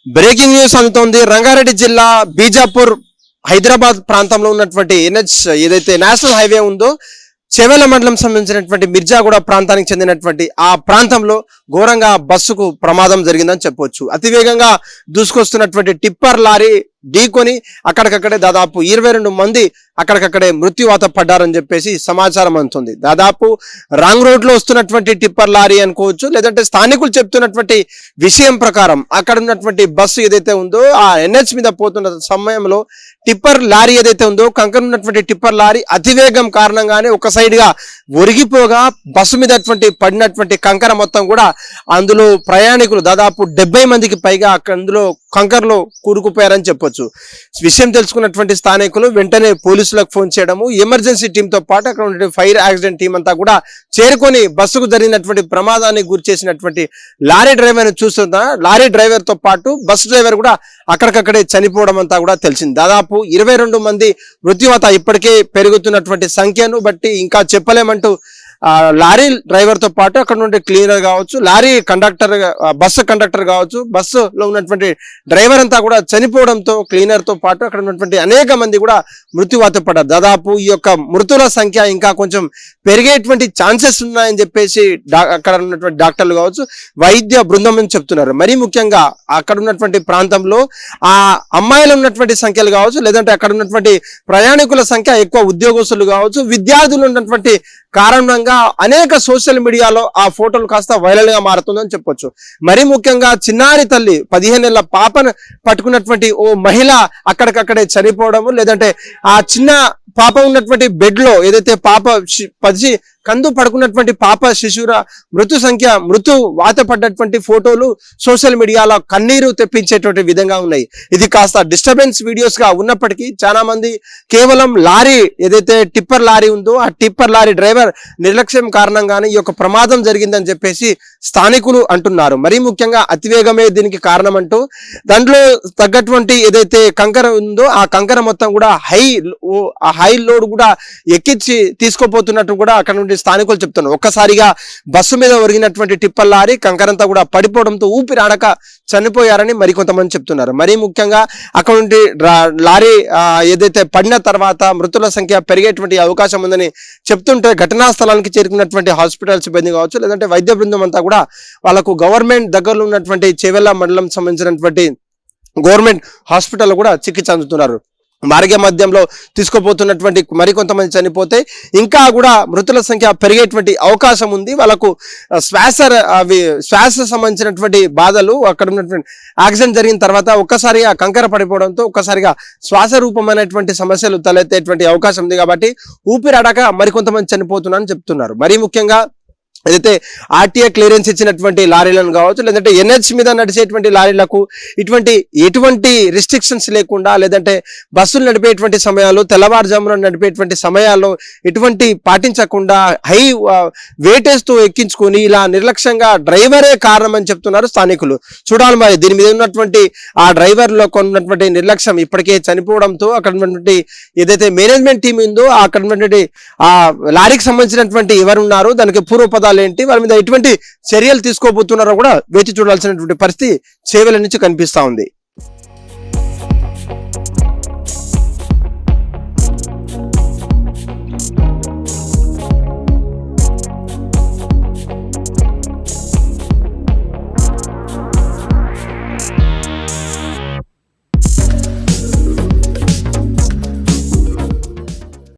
Breaking news అందుతోంది. రంగారెడ్డి జిల్లా బీజాపూర్ హైదరాబాద్ ప్రాంతంలో ఉన్నటువంటి ఎన్హెచ్ ఏదైతే నేషనల్ హైవే ఉందో చెవెల మండలం సంబంధించినటువంటి మిర్జాగూడ ప్రాంతానికి చెందినటువంటి ఆ ప్రాంతంలో ఘోరంగా బస్సుకు ప్రమాదం జరిగిందని చెప్పొచ్చు. అతివేగంగా దూసుకొస్తున్నటువంటి టిప్పర్ లారీ ఢీకొని అక్కడికక్కడే దాదాపు 22 మంది అక్కడికక్కడే మృత్యువాత పడ్డారని చెప్పేసి సమాచారం అందుతుంది. దాదాపు రాంగ్ రోడ్ లో వస్తున్నటువంటి టిప్పర్ లారీ అనుకోవచ్చు, లేదంటే స్థానికులు చెప్తున్నటువంటి విషయం ప్రకారం అక్కడ ఉన్నటువంటి బస్సు ఏదైతే ఉందో ఆ ఎన్హెచ్ మీద పోతున్న సమయంలో టిప్పర్ లారీ ఏదైతే ఉందో కంకర ఉన్నటువంటి టిప్పర్ లారీ అతివేగం కారణంగానే ఒక సైడ్ గా ఒరిగిపోగా బస్సు మీద పడినటువంటి కంకర మొత్తం కూడా అందులో ప్రయాణికులు దాదాపు 70 మందికి పైగా అందులో కంకర్లో కూరుకుపోయారని చెప్పొచ్చు. విషయం తెలుసుకున్నటువంటి స్థానికులు వెంటనే పోలీసులకు ఫోన్ చేయడము, ఎమర్జెన్సీ టీమ్ తో పాటు అక్కడ ఉన్న ఫైర్ యాక్సిడెంట్ టీం అంతా కూడా చేరుకొని బస్సుకు జరిగినటువంటి ప్రమాదాన్ని గురి చేసినటువంటి లారీ డ్రైవర్ ని చూస్తున్నా లారీ డ్రైవర్ తో పాటు బస్సు డ్రైవర్ కూడా అక్కడికక్కడే చనిపోవడం అంతా కూడా తెలిసింది. దాదాపు 22 మంది మృత్యువాత ఇప్పటికే పెరుగుతున్నటువంటి సంఖ్యను బట్టి ఇంకా చెప్పలేమంటూ లారీ డ్రైవర్ తో పాటు అక్కడ నుండి క్లీనర్ కావచ్చు, లారీ కండక్టర్, బస్సు కండక్టర్ కావచ్చు, బస్సులో ఉన్నటువంటి డ్రైవర్ అంతా కూడా చనిపోవడంతో క్లీనర్ తో పాటు అక్కడ ఉన్నటువంటి అనేక మంది కూడా మృత్యువాత పడ్డారు. దాదాపు ఈ యొక్క మృతుల సంఖ్య ఇంకా కొంచెం పెరిగేటువంటి ఛాన్సెస్ ఉన్నాయని చెప్పేసి అక్కడ ఉన్నటువంటి డాక్టర్లు కావచ్చు, వైద్య బృందం అని చెప్తున్నారు. మరీ ముఖ్యంగా అక్కడ ఉన్నటువంటి ప్రాంతంలో ఆ అమ్మాయిలు ఉన్నటువంటి సంఖ్యలు కావచ్చు, లేదంటే అక్కడ ఉన్నటువంటి ప్రయాణికుల సంఖ్య ఎక్కువ, ఉద్యోగస్తులు కావచ్చు, విద్యార్థులు ఉన్నటువంటి కారణంగా అనేక సోషల్ మీడియాలో ఆ ఫోటోలు కాస్త వైరల్ గా మారుతుందని చెప్పొచ్చు. మరీ ముఖ్యంగా చిన్నారి తల్లి 15 ఏళ్ల పాపను పట్టుకున్నటువంటి ఓ మహిళ అక్కడికక్కడే చనిపోవడము, లేదంటే ఆ చిన్న పాప ఉన్నటువంటి బెడ్ లో ఏదైతే పాప కందు పడుకున్నటువంటి పాప శిశువుల మృతు వాత పడ్డటువంటి ఫోటోలు సోషల్ మీడియాలో కన్నీరు తెప్పించేటువంటి విధంగా ఉన్నాయి. ఇది కాస్త డిస్టర్బెన్స్ వీడియోస్ గా ఉన్నప్పటికీ చాలా మంది కేవలం లారీ ఏదైతే టిప్పర్ లారీ ఉందో ఆ టిప్పర్ లారీ డ్రైవర్ నిర్లక్ష్యం కారణంగానే ఈ యొక్క ప్రమాదం జరిగిందని చెప్పేసి స్థానికులు అంటున్నారు. మరీ ముఖ్యంగా అతివేగమే దీనికి కారణం అంటూ దాంట్లో తగ్గటువంటి ఏదైతే కంకర ఉందో ఆ కంకర మొత్తం కూడా హై లోడ్ కూడా ఎక్కించి తీసుకోపోతున్నట్టు కూడా అక్కడ నుండి స్థానికులు చెప్తున్నారు. ఒక్కసారిగా బస్సు మీద ఒరిగినటువంటి టిప్పర్ లారీ కంకరంతా కూడా పడిపోవడంతో ఊపిరాడక చనిపోయారని మరికొంతమంది చెప్తున్నారు. మరీ ముఖ్యంగా అక్కడ నుండి లారీ ఏదైతే పడిన తర్వాత మృతుల సంఖ్య పెరిగేటువంటి అవకాశం ఉందని చెప్తుంటే ఘటనా స్థలానికి చేరుకున్నటువంటి హాస్పిటల్ సిబ్బంది కావచ్చు, లేదంటే వైద్య బృందం అంతా కూడా వాళ్ళకు గవర్నమెంట్ దగ్గరలో ఉన్నటువంటి చెవెల మండలం సంబంధించినటువంటి గవర్నమెంట్ హాస్పిటల్ కూడా చికిత్స అందుతున్నారు. మార్గ మధ్యంలో తీసుకుపోతున్నటువంటి మరికొంతమంది చనిపోతే ఇంకా కూడా మృతుల సంఖ్య పెరిగేటువంటి అవకాశం ఉంది. వాళ్ళకు శ్వాస సంబంధించినటువంటి బాధలు, అక్కడ ఉన్నటువంటి యాక్సిడెంట్ జరిగిన తర్వాత ఒక్కసారిగా కంకర పడిపోవడంతో ఒక్కసారిగా శ్వాస రూపమైనటువంటి సమస్యలు తలెత్తేటువంటి అవకాశం ఉంది. కాబట్టి ఊపిరాడక మరికొంతమంది చనిపోతున్నారని చెప్తున్నారు. మరీ ముఖ్యంగా ఏదైతే ఆర్టీఏ క్లియరెన్స్ ఇచ్చినటువంటి లారీలను కావచ్చు, లేదంటే ఎన్హెచ్ మీద నడిచేటువంటి లారీలకు ఎటువంటి రిస్ట్రిక్షన్స్ లేకుండా, లేదంటే బస్సులు నడిపేటువంటి సమయాల్లో తెల్లవారుజామున నడిపేటువంటి సమయాల్లో ఎటువంటి పాటించకుండా హై వెయిటేజ్ తో ఎక్కించుకొని ఇలా నిర్లక్ష్యంగా డ్రైవరే కారణం అని చెప్తున్నారు స్థానికులు. చూడాలి మరి దీని మీద ఉన్నటువంటి ఆ డ్రైవర్ లో కొన్నటువంటి నిర్లక్ష్యం ఇప్పటికే చనిపోవడంతో అక్కడ ఉన్నటువంటి ఏదైతే మేనేజ్మెంట్ టీం ఉందో అక్కడ ఉన్నటువంటి ఆ లారీకి సంబంధించినటువంటి ఎవరున్నారో దానికి పూర్వపదాలు ఏంటి, వాళ్ళ మీద ఎటువంటి చర్యలు తీసుకోబోతున్నారో కూడా వేచి చూడాల్సినటువంటి పరిస్థితి చేవెల నుంచి కనిపిస్తా ఉంది.